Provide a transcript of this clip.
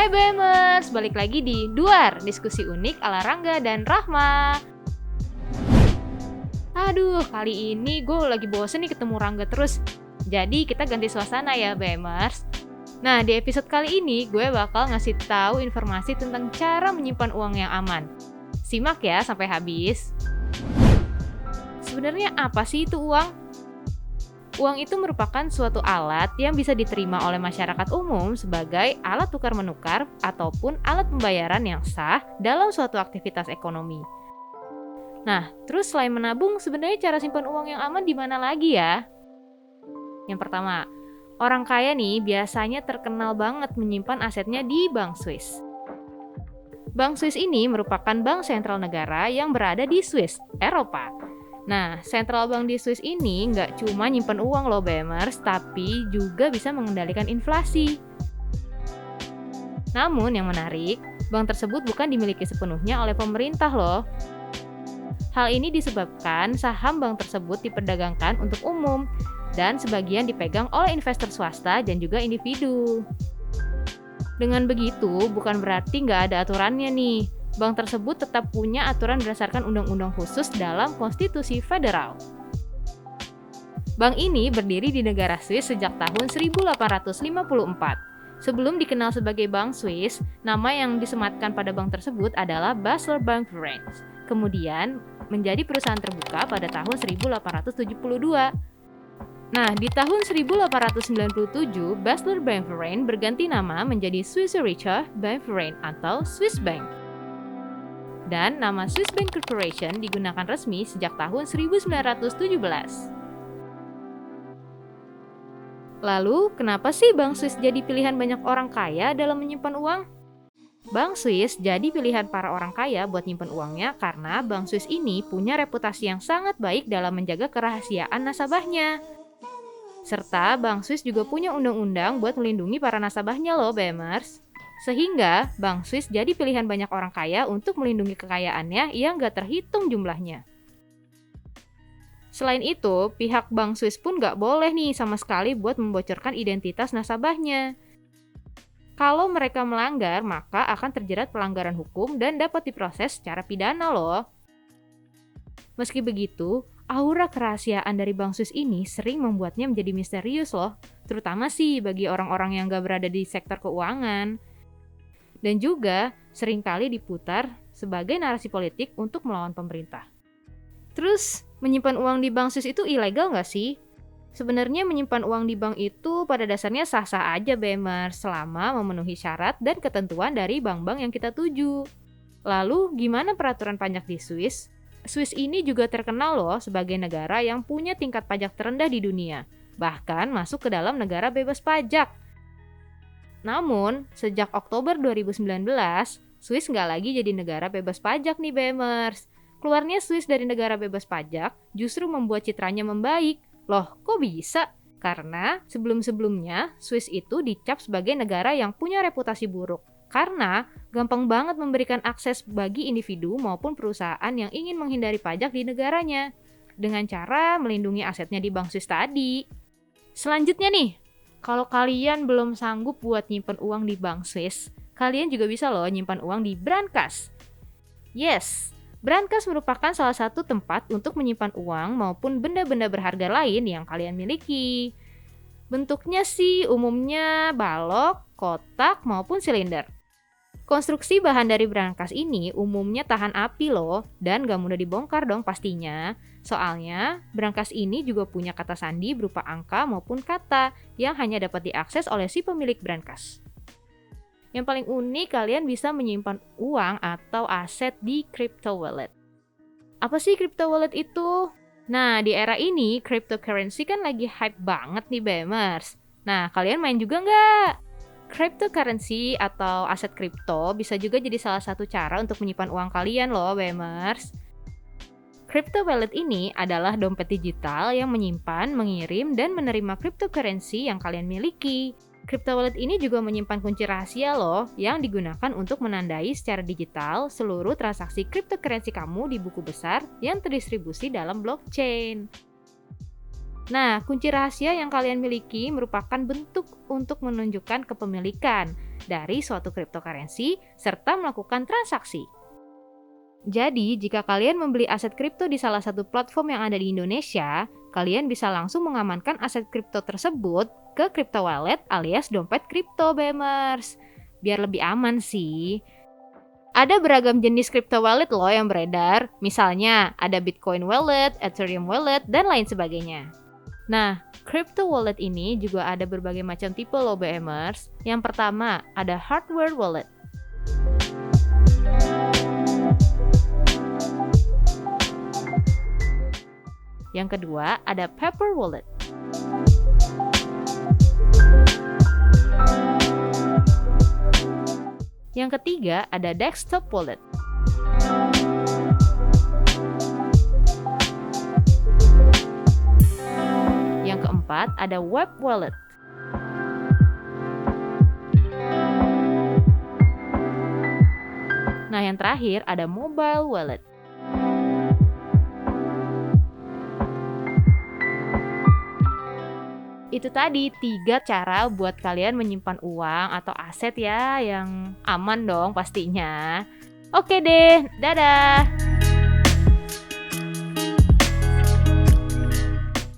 Hai Bemers, balik lagi di Duar, diskusi unik ala Rangga dan Rahma. Aduh, kali ini gue lagi bosen nih ketemu Rangga terus. Jadi kita ganti suasana ya Bemers. Nah, di episode kali ini gue bakal ngasih tahu informasi tentang cara menyimpan uang yang aman. Simak ya sampai habis. Sebenarnya apa sih itu uang? Uang itu merupakan suatu alat yang bisa diterima oleh masyarakat umum sebagai alat tukar-menukar ataupun alat pembayaran yang sah dalam suatu aktivitas ekonomi. Nah, terus selain menabung, sebenarnya cara simpan uang yang aman di mana lagi ya? Yang pertama, orang kaya nih biasanya terkenal banget menyimpan asetnya di Bank Swiss. Bank Swiss ini merupakan bank sentral negara yang berada di Swiss, Eropa. Nah, Central Bank di Swiss ini nggak cuma nyimpen uang loh Bemers, tapi juga bisa mengendalikan inflasi. Namun yang menarik, bank tersebut bukan dimiliki sepenuhnya oleh pemerintah loh. Hal ini disebabkan saham bank tersebut diperdagangkan untuk umum, dan sebagian dipegang oleh investor swasta dan juga individu. Dengan begitu, bukan berarti nggak ada aturannya nih. Bank tersebut tetap punya aturan berdasarkan undang-undang khusus dalam konstitusi federal. Bank ini berdiri di negara Swiss sejak tahun 1854. Sebelum dikenal sebagai Bank Swiss, nama yang disematkan pada bank tersebut adalah Basler Bankverein. Kemudian menjadi perusahaan terbuka pada tahun 1872. Nah, di tahun 1897, Basler Bankverein berganti nama menjadi Swiss-Zürcher Bankverein atau Swiss Bank. Dan nama Swiss Bank Corporation digunakan resmi sejak tahun 1917. Lalu, kenapa sih Bank Swiss jadi pilihan banyak orang kaya dalam menyimpan uang? Bank Swiss jadi pilihan para orang kaya buat nyimpan uangnya karena Bank Swiss ini punya reputasi yang sangat baik dalam menjaga kerahasiaan nasabahnya. Serta Bank Swiss juga punya undang-undang buat melindungi para nasabahnya loh, Bemers. Sehingga Bank Swiss jadi pilihan banyak orang kaya untuk melindungi kekayaannya yang gak terhitung jumlahnya. Selain itu, pihak Bank Swiss pun gak boleh nih sama sekali buat membocorkan identitas nasabahnya. Kalau mereka melanggar, maka akan terjerat pelanggaran hukum dan dapat diproses secara pidana loh. Meski begitu, aura kerahasiaan dari Bank Swiss ini sering membuatnya menjadi misterius loh, terutama sih bagi orang-orang yang gak berada di sektor keuangan. Dan juga seringkali diputar sebagai narasi politik untuk melawan pemerintah. Terus, menyimpan uang di Bank Swiss itu ilegal nggak sih? Sebenarnya menyimpan uang di bank itu pada dasarnya sah-sah aja Bemers, selama memenuhi syarat dan ketentuan dari bank-bank yang kita tuju. Lalu, gimana peraturan pajak di Swiss? Swiss ini juga terkenal loh sebagai negara yang punya tingkat pajak terendah di dunia, bahkan masuk ke dalam negara bebas pajak. Namun, sejak Oktober 2019, Swiss nggak lagi jadi negara bebas pajak nih Bemers. Keluarnya Swiss dari negara bebas pajak justru membuat citranya membaik. Loh, kok bisa? Karena sebelum-sebelumnya Swiss itu dicap sebagai negara yang punya reputasi buruk. Karena gampang banget memberikan akses bagi individu maupun perusahaan yang ingin menghindari pajak di negaranya. Dengan cara melindungi asetnya di Bank Swiss tadi. Selanjutnya nih, kalau kalian belum sanggup buat nyimpan uang di Bank Swiss, kalian juga bisa loh nyimpan uang di Brankas. Yes, Brankas merupakan salah satu tempat untuk menyimpan uang maupun benda-benda berharga lain yang kalian miliki. Bentuknya sih umumnya balok, kotak, maupun silinder. Konstruksi bahan dari brankas ini umumnya tahan api loh, dan gak mudah dibongkar dong pastinya. Soalnya, brankas ini juga punya kata sandi berupa angka maupun kata yang hanya dapat diakses oleh si pemilik brankas. Yang paling unik, kalian bisa menyimpan uang atau aset di crypto wallet. Apa sih crypto wallet itu? Nah, di era ini, cryptocurrency kan lagi hype banget nih Bemers. Nah, kalian main juga nggak? Cryptocurrency atau aset kripto bisa juga jadi salah satu cara untuk menyimpan uang kalian loh, Bemers. Crypto wallet ini adalah dompet digital yang menyimpan, mengirim, dan menerima cryptocurrency yang kalian miliki. Crypto wallet ini juga menyimpan kunci rahasia loh, yang digunakan untuk menandai secara digital seluruh transaksi cryptocurrency kamu di buku besar yang terdistribusi dalam blockchain. Nah, kunci rahasia yang kalian miliki merupakan bentuk untuk menunjukkan kepemilikan dari suatu cryptocurrency serta melakukan transaksi. Jadi, jika kalian membeli aset kripto di salah satu platform yang ada di Indonesia, kalian bisa langsung mengamankan aset kripto tersebut ke crypto wallet alias dompet kripto, Bemers. Biar lebih aman sih. Ada beragam jenis crypto wallet loh yang beredar, misalnya ada Bitcoin wallet, Ethereum wallet, dan lain sebagainya. Nah, crypto wallet ini juga ada berbagai macam tipe loh BMers. Yang pertama, ada hardware wallet. Yang kedua, ada paper wallet. Yang ketiga, ada desktop wallet. Yang keempat, ada web wallet. Nah, yang terakhir ada mobile wallet. Itu tadi 3 cara buat kalian menyimpan uang atau aset ya yang aman dong pastinya. Oke deh, dadah!